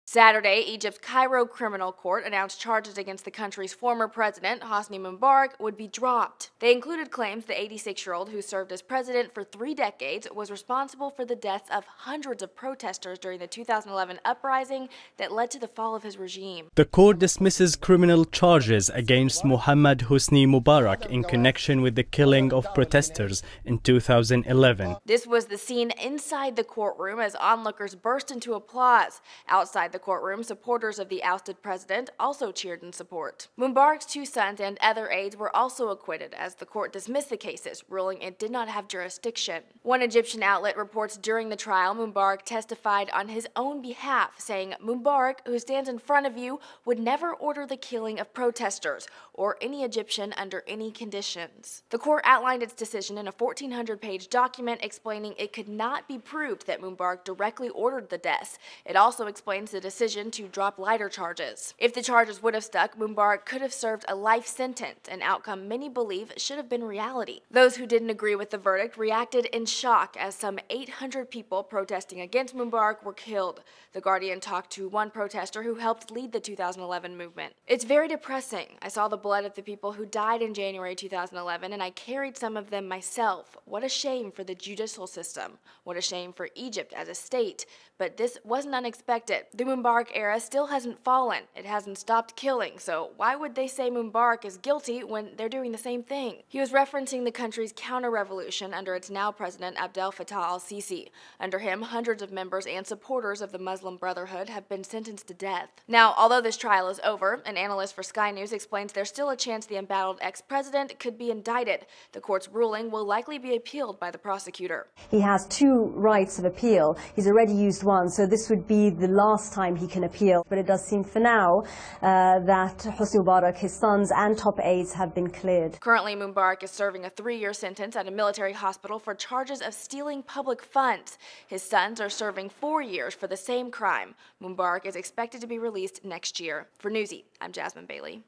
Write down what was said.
Saturday, Egypt's Cairo Criminal Court announced charges against the country's former president, Hosni Mubarak, would be dropped. They included claims the 86-year-old, who served as president for 3 decades, was responsible for the deaths of hundreds of protesters during the 2011 uprising that led to the fall of his regime. The court dismisses criminal charges against Mohammed Hosni Mubarak in connection with the killing of protesters in 2011. This was the scene inside the courtroom as onlookers burst into applause. Outside the courtroom, supporters of the ousted president also cheered in support. Mubarak's 2 sons and other aides were also acquitted as the court dismissed the cases, ruling it did not have jurisdiction. One Egyptian outlet reports during the trial, Mubarak testified on his own behalf, saying, "Mubarak, who stands in front of you, would never order the killing of protesters or any Egyptian under any conditions." The court outlined its decision in a 1,400-page document explaining it could not be proved that Mubarak directly ordered the deaths. It also explains the decision to drop lighter charges. If the charges would have stuck, Mubarak could have served a life sentence, an outcome many believe should have been reality. Those who didn't agree with the verdict reacted in shock as some 800 people protesting against Mubarak were killed. The Guardian talked to one protester who helped lead the 2011 movement. "It's very depressing. I saw the blood of the people who died in January 2011 and I carried some of them myself. What a shame for the judicial system. What a shame for Egypt as a state. But this wasn't unexpected. The Mubarak era still hasn't fallen. It hasn't stopped killing, so why would they say Mubarak is guilty when they're doing the same thing?" He was referencing the country's counter-revolution under its now president Abdel Fattah al-Sisi. Under him, hundreds of members and supporters of the Muslim Brotherhood have been sentenced to death. Now, although this trial is over, an analyst for Sky News explains there's still a chance the embattled ex-president could be indicted. The court's ruling will likely be appealed by the prosecutor. He has 2 rights of appeal. He's already used one, so this would be the last time he can appeal. But it does seem for now that Hosni Mubarak, his sons and top aides have been cleared. Currently, Mubarak is serving a 3-year sentence at a military hospital for charges of stealing public funds. His sons are serving 4 years for the same crime. Mubarak is expected to be released next year. For Newsy, I'm Jasmine Bailey.